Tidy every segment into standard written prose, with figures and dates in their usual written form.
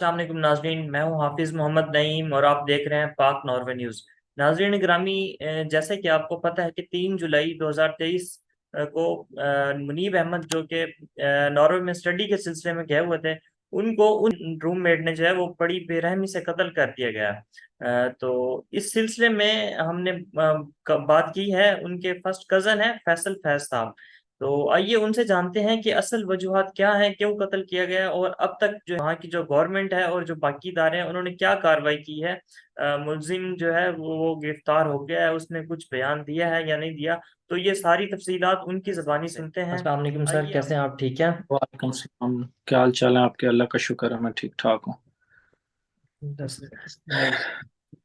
अस्सलाम वालेकुम नाजरीन, मैं हूं हाफिज मोहम्मद नईम और आप देख रहे हैं पाक नॉर्वे न्यूज़। नाजरीन ग्रामी, जैसे कि आपको पता है कि 3 जुलाई 2023 को मुनीब अहमद जो कि नॉर्वे में स्टडी के सिलसिले में गए हुए थे, उनको उन रूममेट ने जो है वो बड़ी बेरहमी से कत्ल कर दिया गया। तो इस सिलसिले में हमने बात की है, उनके फर्स्ट कजन है फैसल फैज साहब। तो आइए उनसे जानते हैं कि असल वजूहात क्या है, क्यों कत्ल किया गया है और अब तक जो वहाँ की जो गवर्नमेंट है और जो बाकी इदारे हैं उन्होंने क्या कार्रवाई की है। मुलजिम जो है वो गिरफ्तार हो गया है, उसने कुछ बयान दिया है या नहीं दिया। तो ये सारी तफसीलात उनकी ज़बानी सुनते हैं। अस्सलाम वालेकुम सर, आइए कैसे हैं आप? ठीक हैं? वालेकुम सलाम। क्या हाल चाल है आपके? अल्लाह का शुक्र है, मैं ठीक ठाक हूँ। बस।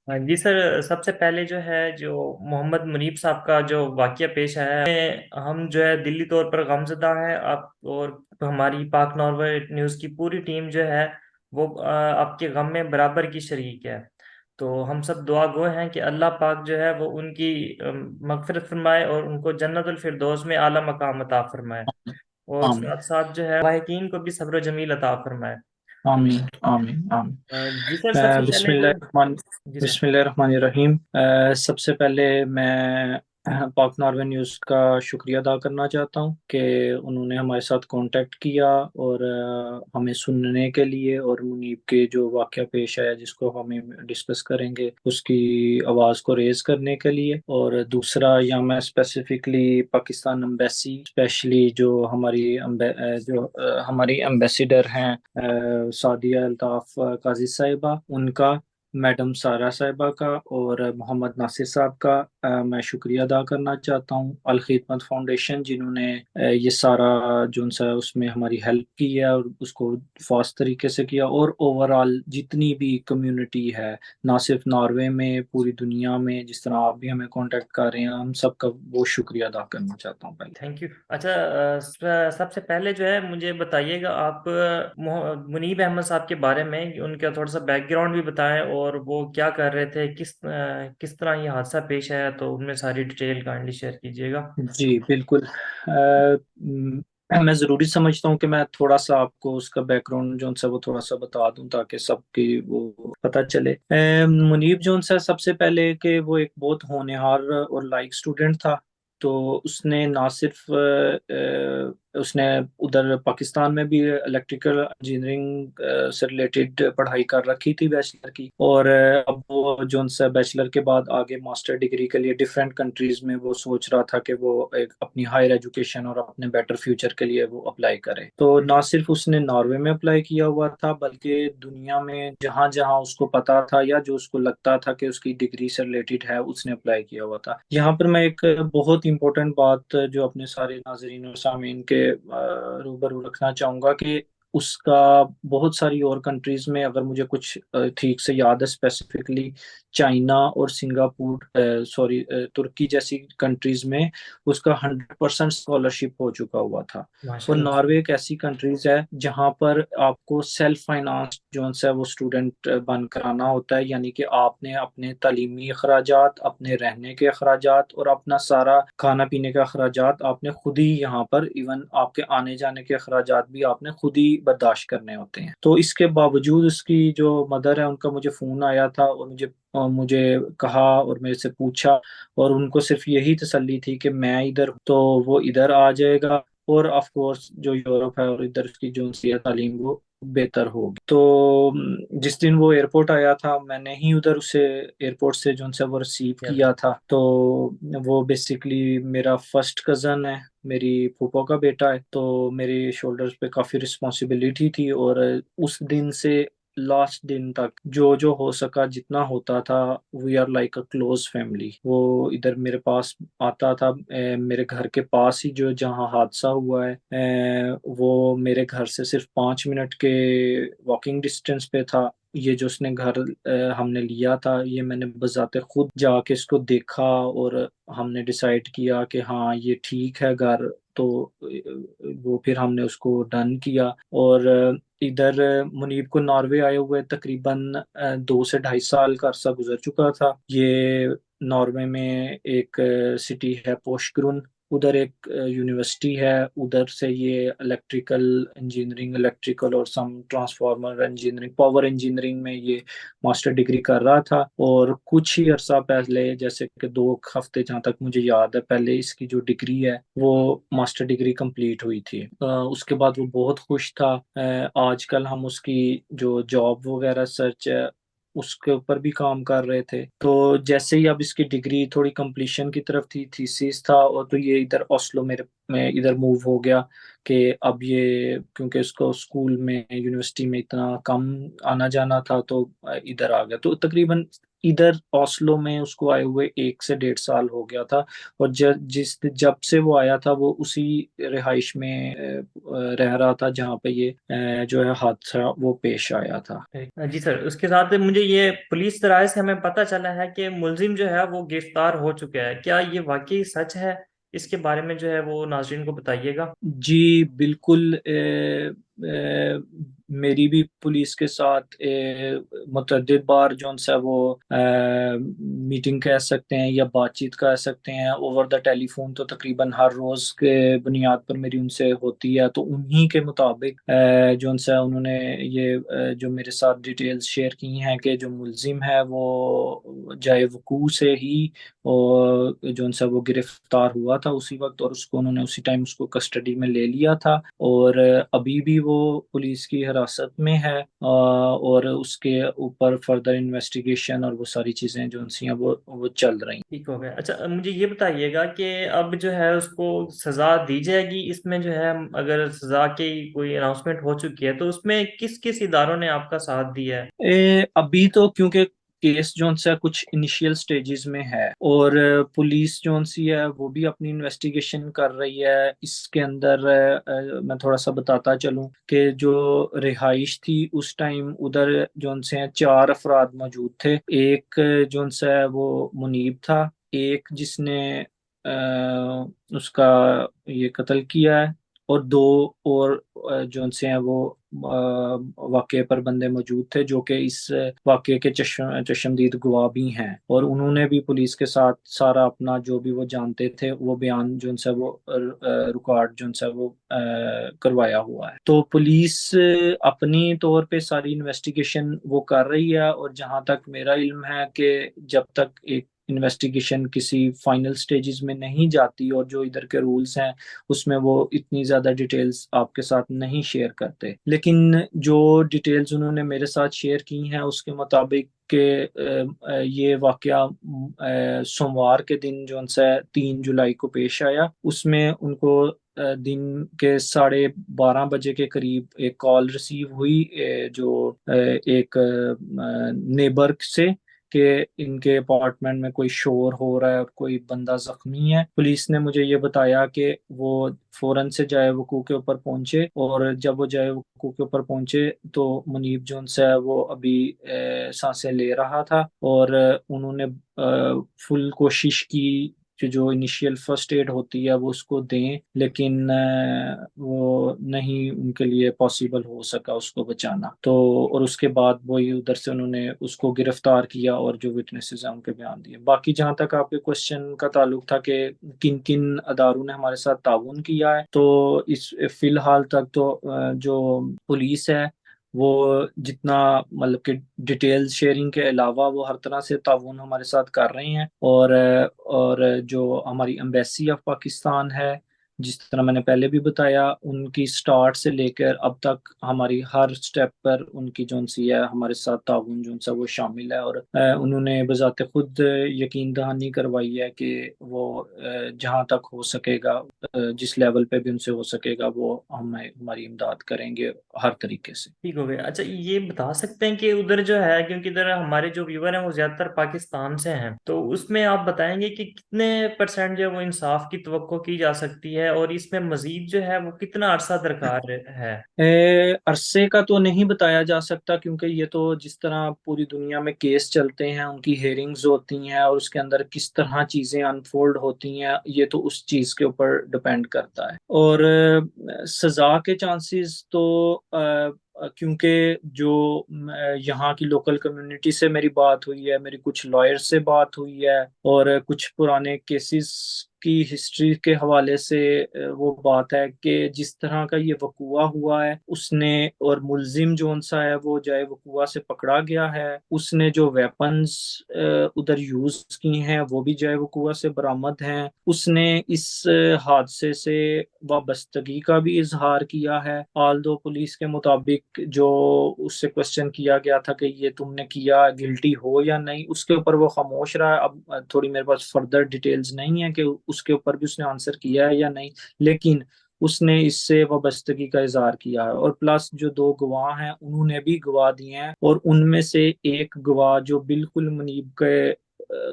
हाँ जी सर, सबसे पहले जो है जो मोहम्मद मुनीब साहब का जो वाकया पेश आया है, हम जो है दिल्ली तौर पर गमजदा है। आप और हमारी पाक नॉर्वे न्यूज़ की पूरी टीम जो है वो आपके गम में बराबर की शरीक है। तो हम सब दुआ गो हैं कि अल्लाह पाक जो है वो उनकी मगफिरत फरमाए और उनको जन्नतुल फिरदौस में आला मकाम अता फरमाए। और आमीन साथ साथ जो है वाहिकीन को भी सब्र जमील अता फरमाए। आमीन आमीन आमीन। जी सर, सबसे पहले जो। जी सर। बिस्मिल्लाहिर्रहमानिर्रहीम। सबसे पहले मैं पाक नॉर्वे न्यूज़ का शुक्रिया अदा करना चाहता हूँ कि उन्होंने हमारे साथ कांटेक्ट किया और हमें सुनने के लिए, और मुनीब के जो वाक़या पेश आया जिसको हमें डिस्कस करेंगे उसकी आवाज़ को रेज़ करने के लिए। और दूसरा, यहाँ मैं स्पेसिफिकली पाकिस्तान एम्बेसी, स्पेशली जो हमारी एम्बेसडर हैं सादिया अल्ताफ काजी साहिबा, उनका, मैडम सारा साहिबा का और मोहम्मद नासिर साहब का मैं शुक्रिया अदा करना चाहता हूँ। अल खिदमत फाउंडेशन जिन्होंने ये सारा जो उनसा उसमें हमारी हेल्प की है और उसको फास्ट तरीके से किया, और ओवरऑल जितनी भी कम्युनिटी है, ना सिर्फ नॉर्वे में, पूरी दुनिया में, जिस तरह आप भी हमें कांटेक्ट कर रहे हैं, हम सबका वो शुक्रिया अदा करना चाहता हूँ पहले। Thank you. अच्छा, सबसे पहले जो है मुझे बताइएगा आप मुनीब अहमद साहब के बारे में, कि उनका थोड़ा सा बैकग्राउंड भी बताएं और वो क्या कर रहे थे, किस तरह ये हादसा पेश आया, तो उनमें सारी डिटेल काइंडली शेयर कीजिएगा। जी बिल्कुल। मैं ज़रूरी समझता हूँ कि मैं थोड़ा सा आपको उसका बैकग्राउंड जो सा वो थोड़ा सा बता दूं ताकि सबकी वो पता चले। मुनीब जो सा सबसे पहले कि वो एक बहुत होनहार और लाइक स्टूडेंट था। तो उसने ना सिर्फ उसने उधर पाकिस्तान में भी इलेक्ट्रिकल इंजीनियरिंग से रिलेटेड पढ़ाई कर रखी थी, बैचलर की। और अब वो जो सा बैचलर के बाद आगे मास्टर डिग्री के लिए डिफरेंट कंट्रीज में वो सोच रहा था कि वो एक अपनी हायर एजुकेशन और अपने बेटर फ्यूचर के लिए वो अप्लाई करे। तो ना सिर्फ उसने नॉर्वे में अप्लाई किया हुआ था, बल्कि दुनिया में जहां जहां उसको पता था या जो उसको लगता था कि उसकी डिग्री से रिलेटेड है, उसने अप्लाई किया हुआ था। यहाँ पर मैं एक बहुत इंपॉर्टेंट बात जो अपने सारे नाजरीन और सामीन के रूबरू रखना चाहूंगा कि उसका बहुत सारी और कंट्रीज में, अगर मुझे कुछ ठीक से याद है, स्पेसिफिकली चाइना और सिंगापुर, सॉरी, तुर्की जैसी कंट्रीज में उसका 100% स्कॉलरशिप हो चुका हुआ था। और माशाल्लाह। नॉर्वे एक ऐसी कंट्रीज है जहां पर आपको सेल्फ फाइनेंस जो है वो स्टूडेंट बन कराना होता है, यानी कि आपने अपने तालीमी अखराजात, अपने रहने के अखराजात और अपना सारा खाना पीने के अखराजात आपने खुद ही, यहाँ पर इवन आपके आने जाने के अखराजात भी आपने खुद ही बर्दाश्त करने होते हैं। तो इसके बावजूद उसकी जो मदर है उनका मुझे फोन आया था और मुझे कहा और मेरे से पूछा, और उनको सिर्फ यही तसल्ली थी कि मैं इधर हूं, तो वो इधर आ जाएगा, और ऑफ कोर्स जो यूरोप है और इधर की जो उनकी तालीम वो बेहतर होगी। तो जिस दिन वो एयरपोर्ट आया था, मैंने ही उधर उसे एयरपोर्ट से जो उनसे वो रिसीव क्या किया था। तो वो बेसिकली मेरा फर्स्ट कजन है, मेरी फूफा का बेटा है। तो मेरे शोल्डर्स पे काफ़ी रिस्पॉन्सिबिलिटी थी, और उस दिन से लास्ट दिन तक जो जो हो सका, जितना होता था, we are like a close family. वो इधर मेरे पास आता था, मेरे घर के पास ही जो जहाँ हादसा हुआ है, वो मेरे घर से सिर्फ 5 मिनट के वॉकिंग डिस्टेंस पे था। ये जो उसने घर हमने लिया था, ये मैंने बजाते खुद जाके इसको देखा, और हमने डिसाइड किया कि हाँ ये ठीक है घर। तो वो फिर हमने उसको डन किया। और इधर मुनीब को नॉर्वे आए हुए तकरीबन 2 से ढाई साल का अरसा गुजर चुका था। ये नॉर्वे में एक सिटी है पोशग्रुन, उधर एक यूनिवर्सिटी है, उधर से ये इलेक्ट्रिकल और सम ट्रांसफार्मर इंजीनियरिंग, पावर इंजीनियरिंग में ये मास्टर डिग्री कर रहा था। और कुछ ही अरसा पहले, जैसे कि 2 हफ्ते जहाँ तक मुझे याद है, पहले इसकी जो डिग्री है वो मास्टर डिग्री कंप्लीट हुई थी। उसके बाद वो बहुत खुश था। आजकल हम उसकी जो जॉब वगैरह सर्च है उसके ऊपर भी काम कर रहे थे। तो जैसे ही अब इसकी डिग्री थोड़ी कंप्लीशन की तरफ थी, थीसिस था, और तो ये इधर ओस्लो मेरे में इधर मूव हो गया कि अब ये, क्योंकि उसको स्कूल में यूनिवर्सिटी में इतना कम आना जाना था, तो इधर आ गया। तो तकरीबन इधर ओस्लो में उसको आए हुए 1 से 1.5 साल हो गया था। और जब से वो आया था वो उसी रिहाइश में रह रहा था जहाँ पे ये जो है हादसा वो पेश आया था। जी सर, उसके साथ मुझे ये पुलिस राय से हमें पता चला है कि मुलजिम जो है वो गिरफ्तार हो चुका है। क्या ये वाकई सच है? इसके बारे में जो है वो नाजरीन को बताइएगा। जी बिल्कुल। मेरी भी पुलिस के साथ मुतअद्दिद बार जो सा वो मीटिंग कह सकते हैं या बातचीत कह सकते हैं ओवर द टेलीफोन, तो तकरीबन हर रोज के बुनियाद पर मेरी उनसे होती है। तो उन्हीं के मुताबिक जो सा उन्होंने ये जो मेरे साथ डिटेल्स शेयर की हैं कि जो मुलजिम है वो जाए वकू से ही, और जो सा वो गिरफ्तार हुआ था उसी वक्त, और उसको उन्होंने उसी टाइम उसको कस्टडी में ले लिया था। और अभी भी वो पुलिस की हिरासत में है, और उसके ऊपर फर्दर इन्वेस्टिगेशन और वो सारी चीजें जो सी हैं वो चल रही। ठीक हो गया। अच्छा, मुझे ये बताइएगा कि अब जो है उसको सजा दी जाएगी इसमें जो है, अगर सजा की कोई अनाउंसमेंट हो चुकी है तो उसमें किस किस इदारों ने आपका साथ दिया है? अभी तो क्योंकि केस जोन सा कुछ इनिशियल स्टेजेस में है, और पुलिस जोन सी है वो भी अपनी इन्वेस्टिगेशन कर रही है इसके अंदर। मैं थोड़ा सा बताता चलूं कि जो रिहाइश थी उस टाइम उधर जोन से हैं 4 अफराद मौजूद थे। एक जोन सा है वो मुनीब था, एक जिसने उसका ये कत्ल किया है, और 2 और जो से हैं वो वाकये पर बंदे मौजूद थे जो कि इस वाकये के चश्मदीद गवाह भी हैं। और उन्होंने भी पुलिस के साथ सारा अपना जो भी वो जानते थे वो बयान जो उनसे वो रिकॉर्ड जो उनसे वो करवाया हुआ है। तो पुलिस अपनी तौर पे सारी इन्वेस्टिगेशन वो कर रही है, और जहां तक मेरा इल्म है कि जब तक एक इन्वेस्टिगेशन किसी फाइनल स्टेजेस में नहीं जाती, और जो इधर के रूल्स हैं उसमें वो इतनी ज्यादा डिटेल्स आपके साथ नहीं शेयर करते। लेकिन जो डिटेल्स उन्होंने मेरे साथ शेयर की हैं उसके मुताबिक के ये वाकया सोमवार के दिन जो उनसे 3 जुलाई को पेश आया, उसमें उनको दिन के 12:30 बजे के करीब एक कॉल रिसीव हुई जो एक नेबर से कि इनके अपार्टमेंट में कोई शोर हो रहा है और कोई बंदा जख्मी है। पुलिस ने मुझे ये बताया कि वो फौरन से जाए वकू के ऊपर पहुंचे, और जब वो जाए वकू के ऊपर पहुंचे तो मुनीब जोन्स है वो अभी सांसें ले रहा था। और उन्होंने फुल कोशिश की कि जो इनिशियल फर्स्ट एड होती है वो उसको दें, लेकिन वो नहीं उनके लिए पॉसिबल हो सका उसको बचाना। तो और उसके बाद वही उधर से उन्होंने उसको गिरफ्तार किया और जो विटनेसेस हैं उनके बयान दिए। बाकी जहां तक आपके क्वेश्चन का ताल्लुक था कि किन किन अदारों ने हमारे साथ ताउन किया है, तो इस फिलहाल तक तो जो पुलिस है वो जितना मतलब कि डिटेल शेयरिंग के अलावा वो हर तरह से ताउन हमारे साथ कर रहे हैं। और जो हमारी एम्बेसी ऑफ पाकिस्तान है, जिस तरह मैंने पहले भी बताया, उनकी स्टार्ट से लेकर अब तक हमारी हर स्टेप पर उनकी जो सी है हमारे साथ ताउन जो सा वो शामिल है। और उन्होंने बजाते खुद यकीन दहानी करवाई है कि वो जहाँ तक हो सकेगा, जिस लेवल पे भी उनसे हो सकेगा, वो हमें हमारी इमदाद करेंगे हर तरीके से। ठीक हो गया। अच्छा, ये बता सकते हैं कि उधर जो है, क्योंकि इधर हमारे जो व्यूअर हैं वो ज्यादातर पाकिस्तान से हैं, तो उसमें आप बताएंगे कि कितने परसेंट जो है वो इंसाफ की तवक्को की जा सकती है, और इसमें मजीद जो है वो कितना अरसा दरकार है? अरसे का तो नहीं बताया जा सकता, क्योंकि ये तो जिस तरह पूरी दुनिया में केस चलते हैं उनकी हेयरिंग्स होती हैं और उसके अंदर किस तरह चीजें अनफोल्ड होती हैं ये तो उस चीज के ऊपर डिपेंड करता है। और सजा के चांसेस तो क्योंकि जो यहाँ की लोकल कम्युनिटी से मेरी बात हुई है, मेरी कुछ लॉयर से बात हुई है, और कुछ पुराने केसेस उसकी हिस्ट्री के हवाले से वो बात है कि जिस तरह का ये वकूआ हुआ है उसने, और मुलजिम जो सा है वो जाए वकूआ से पकड़ा गया है, उसने जो वेपन्स उधर यूज की हैं वो भी जाए वकूआ से बरामद हैं, उसने इस हादसे से वाबस्तगी का भी इजहार किया है। आल दो पुलिस के मुताबिक जो उससे क्वेश्चन किया गया था कि ये तुमने किया, गिल्टी हो या नहीं, उसके ऊपर वो खामोश रहा है। अब थोड़ी मेरे पास फर्दर डिटेल्स नहीं है कि उसके ऊपर भी उसने आंसर किया है या नहीं, लेकिन उसने इससे वाबस्तगी का इजहार किया है। और प्लस जो दो गवाह हैं उन्होंने भी गवाह दिए हैं, और उनमें से एक गवाह जो बिल्कुल मुनीब के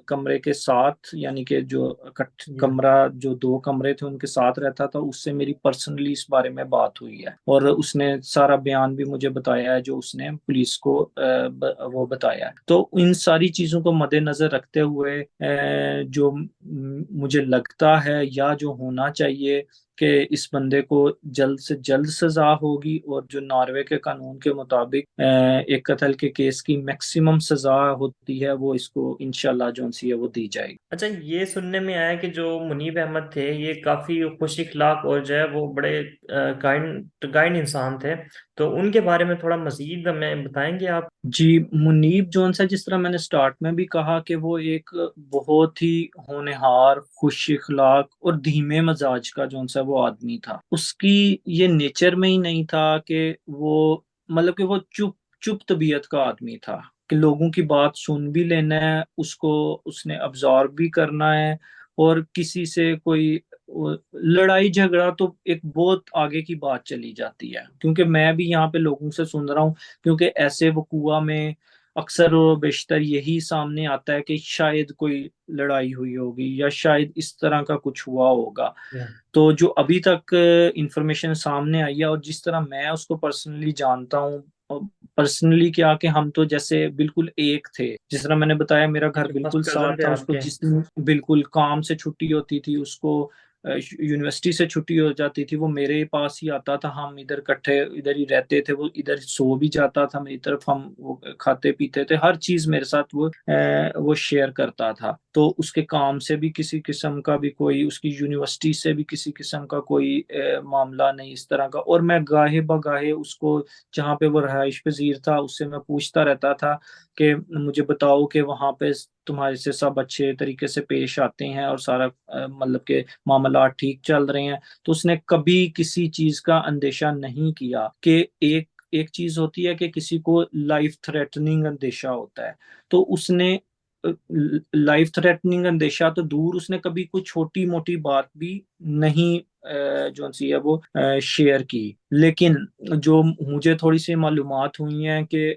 कमरे के साथ, यानी कि जो जी। कमरा, जो दो कमरे थे उनके साथ रहता था, उससे मेरी पर्सनली इस बारे में बात हुई है, और उसने सारा बयान भी मुझे बताया है जो उसने पुलिस को वो बताया है। तो इन सारी चीजों को मद्देनजर रखते हुए जो मुझे लगता है या जो होना चाहिए कि इस बंदे को जल्द से जल्द सजा होगी, और जो नॉर्वे के कानून के मुताबिक एक कत्ल के केस की मैक्सिमम सजा होती है वो इसको इंशाल्लाह जो सी है वो दी जाएगी। अच्छा, ये सुनने में आया कि जो मुनीब अहमद थे ये काफी खुश इखलाक और जो है वो बड़े काइंड काइंड इंसान थे, तो उनके बारे में थोड़ा मजीद हमें बताएंगे आप? जी, मुनीब जोन सा, जिस तरह मैंने स्टार्ट में भी कहा कि वो एक बहुत ही होनहार, खुश इखलाक और धीमे मजाज का जोन सा वो आदमी था। उसकी ये नेचर में ही नहीं था कि वो, मतलब कि वो चुप चुप तबीयत का आदमी था, कि लोगों की बात सुन भी लेना है उसको, उसने अब्जॉर्व भी करना है, और किसी से कोई लड़ाई झगड़ा तो एक बहुत आगे की बात चली जाती है, क्योंकि मैं भी यहाँ पे लोगों से सुन रहा हूँ, क्योंकि ऐसे वकूआ में अक्सर और बेशतर यही सामने आता है कि शायद कोई लड़ाई हुई होगी या शायद इस तरह का कुछ हुआ होगा। तो जो अभी तक इंफॉर्मेशन सामने आई है, और जिस तरह मैं उसको पर्सनली जानता हूँ, पर्सनली क्या, कि हम तो जैसे बिल्कुल एक थे, जिस तरह मैंने बताया मेरा घर बिल्कुल फर्स्ट कजन साथ थे था, उसको आपके? जिस दिन बिल्कुल काम से छुट्टी होती थी, उसको यूनिवर्सिटी से छुट्टी हो जाती थी, वो मेरे पास ही आता था, हम इधर इकट्ठे इधर ही रहते थे, वो इधर सो भी जाता था मेरी तरफ, हम वो खाते पीते थे, हर चीज मेरे साथ वो शेयर करता था। तो उसके काम से भी किसी किस्म का भी कोई, उसकी यूनिवर्सिटी से भी किसी किस्म का कोई मामला नहीं इस तरह का। और मैं गाहे बगाहे उसको, जहाँ पे वो रहाइश पजीर था, उससे मैं पूछता रहता था कि मुझे बताओ कि वहाँ पे तुम्हारे से सब अच्छे तरीके से पेश आते हैं और सारा मतलब के मामला ठीक चल रहे हैं। तो उसने कभी किसी चीज का अंदेशा नहीं किया, कि एक एक चीज होती है कि किसी को लाइफ थ्रेटनिंग अंदेशा होता है, तो उसने लाइफ थ्रेटनिंग अंदेशा तो दूर, उसने कभी कोई छोटी मोटी बात भी नहीं जो सी है वो शेयर की। लेकिन जो मुझे थोड़ी सी मालूमात हुई हैं कि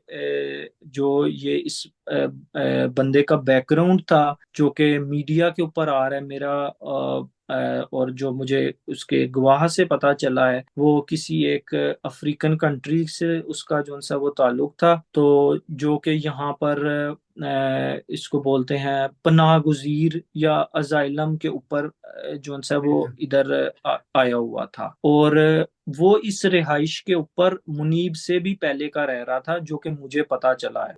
जो ये इस बंदे का बैकग्राउंड था, जो कि मीडिया के ऊपर आ रहा है मेरा, और जो मुझे उसके गवाह से पता चला है, वो किसी एक अफ्रीकन कंट्री से उसका जो सा वो ताल्लुक था, तो जो कि यहाँ पर इसको बोलते हैं पनाह गुजीर या अजाइलम के ऊपर जो सा वो इधर आया हुआ था। और वो इस रिहाइश के ऊपर मुनीब से भी पहले का रह रहा था, जो कि मुझे पता चला है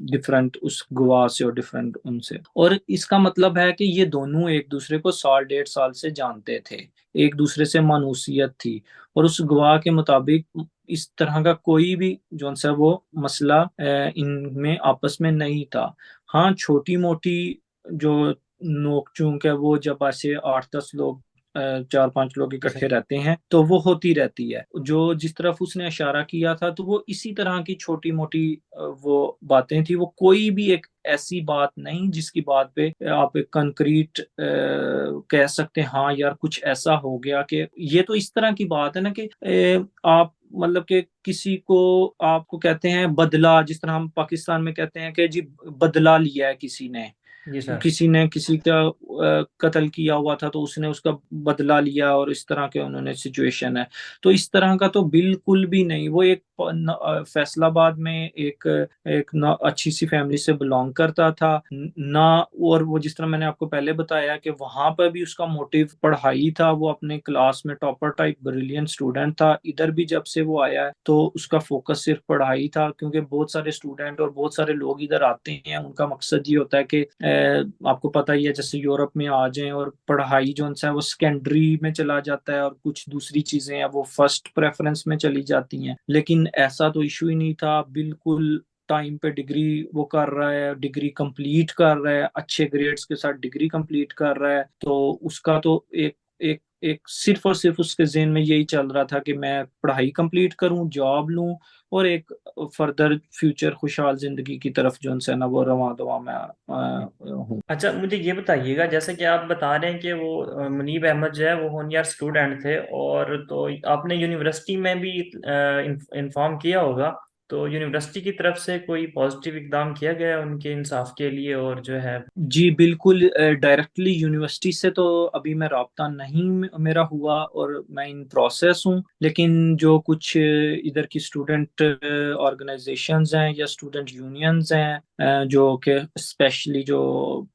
डिफरेंट उस गवाह से और डिफरेंट उनसे। और इसका मतलब है कि ये दोनों एक दूसरे को 1.5 साल से जानते थे, एक दूसरे से मानूसियत थी, और उस गवाह के मुताबिक इस तरह का कोई भी जो सा वो मसला इनमें आपस में नहीं था। हाँ, छोटी मोटी जो नोक झोंक है वो जब ऐसे 8-10 लोग, 4-5 लोग जी इकट्ठे सर। रहते हैं तो वो होती रहती है। जो जिस तरफ उसने इशारा किया था तो वो इसी तरह की छोटी मोटी वो बातें थी, वो कोई भी एक ऐसी बात नहीं जिसकी बात पे आप एक कंक्रीट कह सकते हैं हाँ यार कुछ ऐसा हो गया। कि ये तो इस तरह की बात है ना कि आप मतलब कि किसी को, आपको कहते हैं बदला, जिस तरह हम पाकिस्तान में कहते हैं कि जी बदला लिया है किसी ने, जी सर। किसी ने किसी का कत्ल किया हुआ था तो उसने उसका बदला लिया, और इस तरह के उन्होंने सिचुएशन है। तो इस तरह का तो बिल्कुल भी नहीं। वो एक फैसलाबाद में एक एक न, अच्छी सी फैमिली से बिलोंग करता था ना। और वो जिस तरह मैंने आपको पहले बताया कि वहां पर भी उसका मोटिव पढ़ाई था, वो अपने क्लास में टॉपर टाइप ब्रिलियंट स्टूडेंट था। इधर भी जब से वो आया है तो उसका फोकस सिर्फ पढ़ाई था, क्योंकि बहुत सारे स्टूडेंट और बहुत सारे लोग इधर आते हैं, उनका मकसद ये होता है कि आपको पता ही है जैसे यूरोप में आ जाएं और पढ़ाई जो है वो सेकेंडरी में चला जाता है और कुछ दूसरी चीजें हैं वो फर्स्ट प्रेफरेंस में चली जाती हैं, लेकिन ऐसा तो इशू ही नहीं था। बिल्कुल टाइम पे डिग्री वो कर रहा है, डिग्री कंप्लीट कर रहा है, अच्छे ग्रेड्स के साथ डिग्री कंप्लीट कर रहा है। तो उसका तो एक एक एक सिर्फ और सिर्फ उसके ज़हन में यही चल रहा था कि मैं पढ़ाई कंप्लीट करूं, जॉब लूं और एक फर्दर फ्यूचर खुशहाल जिंदगी की तरफ जो है ना वो रवां दवा मैं हूँ। अच्छा, मुझे ये बताइएगा, जैसे कि आप बता रहे हैं कि वो मुनीब अहमद जो है वो होनहार स्टूडेंट थे, और तो आपने यूनिवर्सिटी में भी इन्फॉर्म किया होगा, तो यूनिवर्सिटी की तरफ से कोई पॉजिटिव इकदाम किया गया है उनके इंसाफ के लिए, और जो है। जी बिल्कुल, डायरेक्टली यूनिवर्सिटी से तो अभी मैं राब्ता नहीं मेरा हुआ और मैं इन प्रोसेस हूँ, लेकिन जो कुछ इधर की स्टूडेंट ऑर्गेनाइजेशंस हैं या स्टूडेंट यूनियंस हैं, जो कि स्पेशली जो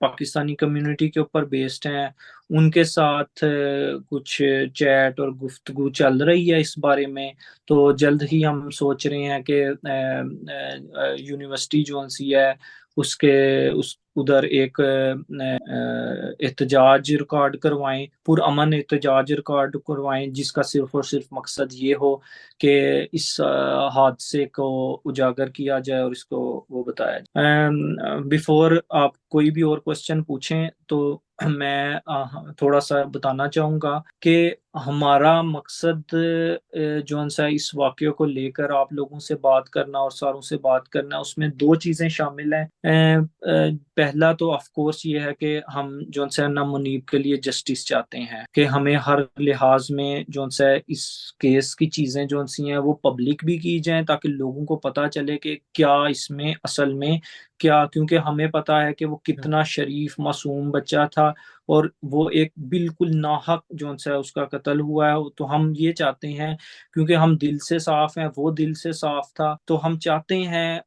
पाकिस्तानी कम्युनिटी के ऊपर बेस्ड हैं, उनके साथ कुछ चैट और गुफ्तगू चल रही है इस बारे में। तो जल्द ही हम सोच रहे हैं कि यूनिवर्सिटी जो सी है उसके उस उधर एक एहतजाज रिकॉर्ड करवाएं, पुरअमन एहतजाज रिकॉर्ड करवाएं, जिसका सिर्फ और सिर्फ मकसद ये हो कि इस हादसे को उजागर किया जाए और इसको वो बताया जाए। बिफोर आप कोई भी और क्वेश्चन पूछें तो मैं थोड़ा सा बताना चाहूँगा कि हमारा मकसद जो सा इस वाक़े को लेकर आप लोगों से बात करना और सारों से बात करना, उसमें दो चीज़ें शामिल हैं। पहला तो ऑफ कोर्स ये है कि हम जो सा ना मुनीब के लिए जस्टिस चाहते हैं कि हमें हर लिहाज में जो सा इस केस की चीज़ें जो सी हैं वो पब्लिक भी की जाएं, ताकि लोगों को पता चले कि क्या इसमें असल में क्या, क्योंकि हमें पता है कि वो कितना शरीफ मासूम बच्चा था और वो एक बिल्कुल नाहक जो सा उसका कत्ल हुआ है। तो हम ये चाहते हैं, क्योंकि हम दिल से साफ हैं, वो दिल से साफ था, तो हम चाहते हैं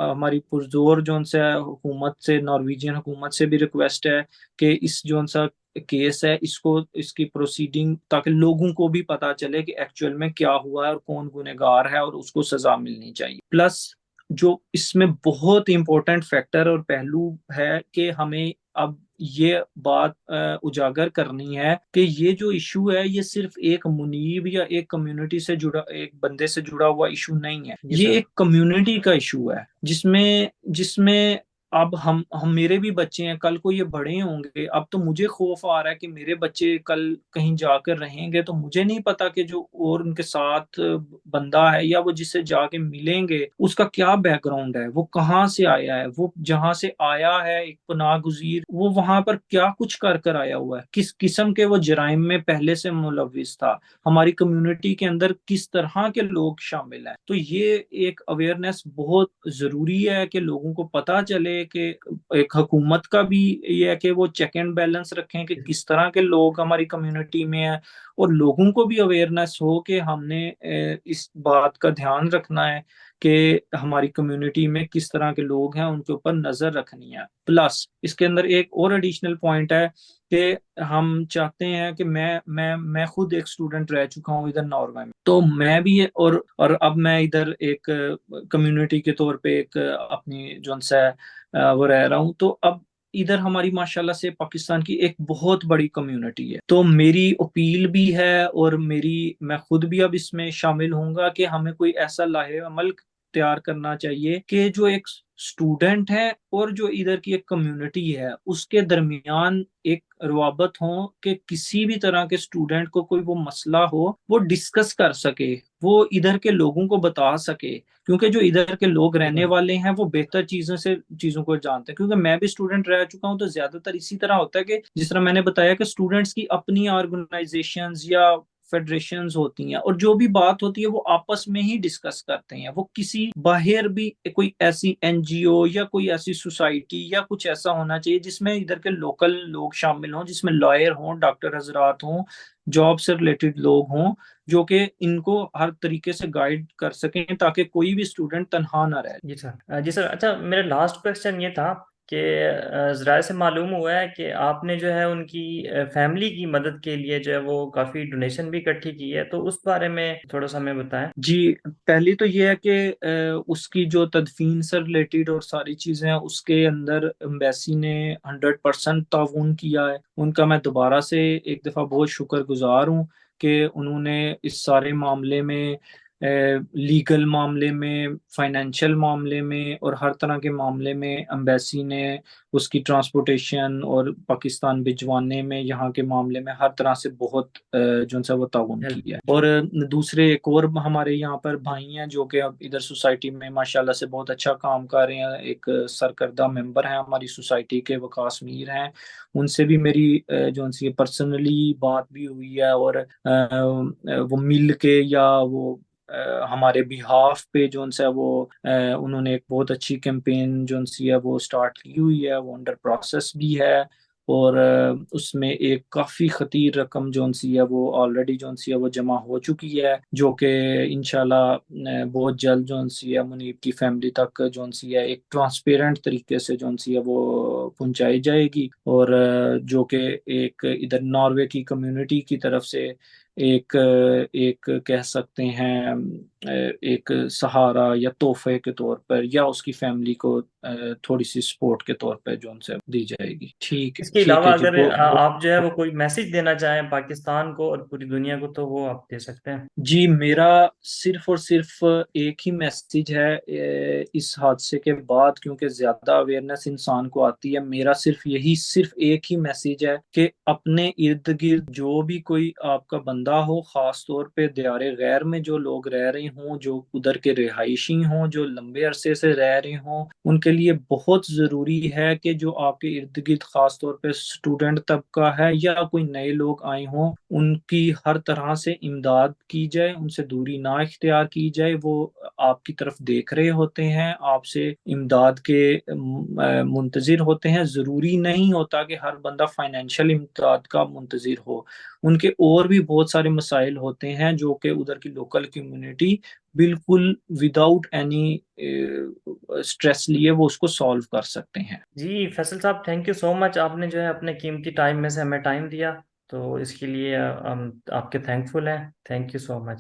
हमारी पुरजोर जो सा हुकूमत से, नॉर्वेजियन हुकूमत से भी रिक्वेस्ट है कि इस जो सा केस है इसको, इसकी प्रोसीडिंग, ताकि लोगों को भी पता चले कि एक्चुअल में क्या हुआ है और कौन गुनहगार है और उसको सजा मिलनी चाहिए। प्लस जो इसमें बहुत इंपॉर्टेंट फैक्टर और पहलू है कि हमें अब ये बात उजागर करनी है कि ये जो इशू है ये सिर्फ एक मुनीब या एक कम्युनिटी से जुड़ा, एक बंदे से जुड़ा हुआ इशू नहीं है, जी ये सर। एक कम्युनिटी का इशू है, जिसमें जिसमें अब हम मेरे भी बच्चे हैं, कल को ये बड़े होंगे। अब तो मुझे खौफ आ रहा है कि मेरे बच्चे कल कहीं जाकर रहेंगे तो मुझे नहीं पता कि जो और उनके साथ बंदा है या वो जिससे जाके मिलेंगे उसका क्या बैकग्राउंड है, वो कहाँ से आया है, वो जहाँ से आया है एक पनाह गुजीर, वो वहां पर क्या कुछ कर कर आया हुआ है, किस किस्म के वो जराइम में पहले से मुलविस था, हमारी कम्युनिटी के अंदर किस तरह के लोग शामिल हैं। तो ये एक अवेयरनेस बहुत जरूरी है कि लोगों को पता चले कि एक हुकूमत का भी ये है कि वो चेक एंड बैलेंस रखें कि किस तरह के लोग हमारी कम्युनिटी में हैं, और लोगों को भी अवेयरनेस हो कि हमने इस बात का ध्यान रखना है कि हमारी कम्युनिटी में किस तरह के लोग हैं, उनके ऊपर नजर रखनी है। प्लस इसके अंदर एक और एडिशनल पॉइंट है कि हम चाहते हैं कि मैं खुद एक स्टूडेंट रह चुका हूँ इधर नॉर्वे में, तो मैं भी और अब मैं इधर एक कम्युनिटी के तौर पे एक अपनी जो सा वो रह रहा हूँ। तो अब इधर हमारी माशाल्लाह से पाकिस्तान की एक बहुत बड़ी कम्युनिटी है, तो मेरी अपील भी है और मेरी मैं खुद भी अब इसमें शामिल होऊंगा कि हमें कोई ऐसा लाहे अमल तैयार करना चाहिए कि जो एक स्टूडेंट है और जो इधर की एक कम्युनिटी है उसके दरमियान एक रवाबत हो कि किसी भी तरह के स्टूडेंट को कोई वो मसला हो वो डिस्कस कर सके, वो इधर के लोगों को बता सके, क्योंकि जो इधर के लोग रहने वाले हैं वो बेहतर चीजों को जानते हैं। क्योंकि मैं भी स्टूडेंट रह चुका हूं, तो ज्यादातर इसी तरह होता है कि जिस तरह मैंने बताया कि स्टूडेंट्स की अपनी ऑर्गेनाइजेशंस या फेडरेशंस होती हैं और जो भी बात होती है वो आपस में ही डिस्कस करते हैं, वो किसी बाहर भी कोई ऐसी एनजीओ या कोई ऐसी सोसाइटी या कुछ ऐसा होना चाहिए जिसमें इधर के लोकल लोग शामिल हों, जिसमें लॉयर हों, डॉक्टर हजरात हों, जॉब से रिलेटेड लोग हों, जो कि इनको हर तरीके से गाइड कर सकें ताकि कोई भी स्टूडेंट तनहा ना रहे। जी सर। जी सर। अच्छा, मेरा लास्ट क्वेश्चन ये था कि ज़राए से मालूम हुआ है कि आपने जो है उनकी फैमिली की मदद के लिए जो है वो काफ़ी डोनेशन भी इकट्ठी की है, तो उस बारे में थोड़ा सा हमें बताएं। जी, पहली तो ये है कि उसकी जो तदफीन से रिलेटेड और सारी चीजें हैं उसके अंदर एम्बेसी ने 100% ताउन किया है। उनका मैं दोबारा से एक दफा बहुत शुक्रगुजार हूँ कि उन्होंने इस सारे मामले में, लीगल मामले में, फाइनेंशियल मामले में और हर तरह के मामले में एम्बेसी ने उसकी ट्रांसपोर्टेशन और पाकिस्तान भिजवाने में, यहाँ के मामले में हर तरह से बहुत जो सा वो ताउन हेल्प किया है। की। और दूसरे एक और हमारे यहाँ पर भाई हैं जो कि अब इधर सोसाइटी में माशाल्लाह से बहुत अच्छा काम कर रहे हैं। एक सरकर्दा मेंबर हैं हमारी सोसाइटी के, वकास मीर हैं। उनसे भी मेरी जो सी पर्सनली बात भी हुई है, और वो मिल के या वो हमारे बिहाफ पे जो सा वो उन्होंने एक बहुत अच्छी कैंपेन जो सी है वो स्टार्ट की हुई है, वो अंडर प्रोसेस भी है। और उसमें एक काफी खतीर रकम जो सी है वो ऑलरेडी जो सी है वो जमा हो चुकी है, जो कि इंशाल्लाह बहुत जल्द जो सी है मुनीब की फैमिली तक जो सी है एक ट्रांसपेरेंट तरीके से जो सी है वो पहुंचाई जाएगी। और जो कि एक इधर नॉर्वे की कम्युनिटी की तरफ से एक एक कह सकते हैं एक सहारा या तोहफे के तौर पर, या उसकी फैमिली को थोड़ी सी सपोर्ट के तौर पर जो उनसे दी जाएगी। इसके ठीक अलावा है जी, अगर बहुत आप जो है वो कोई मैसेज देना चाहें पाकिस्तान को और पूरी दुनिया को, तो वो आप दे सकते हैं। जी, मेरा सिर्फ और सिर्फ एक ही मैसेज है इस हादसे के बाद, क्योंकि ज्यादा अवेयरनेस इंसान को आती है। मेरा सिर्फ एक ही मैसेज है कि अपने इर्द गिर्द जो भी कोई आपका बंदा हो, खास तौर पे दियारे गैर में जो लोग रह रहे हों, जो उधर के रिहायशी हों, जो लंबे अरसे से रह रहे हों, उनके लिए बहुत जरूरी है कि जो आपके इर्द गिर्द खास तौर पे स्टूडेंट तबका है या कोई नए लोग आए हों, उनकी हर तरह से इमदाद की जाए, उनसे दूरी ना इख्तियार की जाए। वो आपकी तरफ देख रहे होते हैं, आपसे इमदाद के मुंतजिर होते हैं। ज़रूरी नहीं होता कि हर बंदा फाइनेंशियल इमदाद का मुंतजिर हो। उनके और भी बहुत सारे मसाइल होते हैं जो कि उधर की लोकल कम्युनिटी बिल्कुल विदाउट एनी स्ट्रेस लिए वो उसको सॉल्व कर सकते हैं। जी फैसल साहब, थैंक यू सो मच। आपने जो है अपने कीमती टाइम में से हमें टाइम दिया, तो इसके लिए हम आपके थैंकफुल हैं। Thank you so much.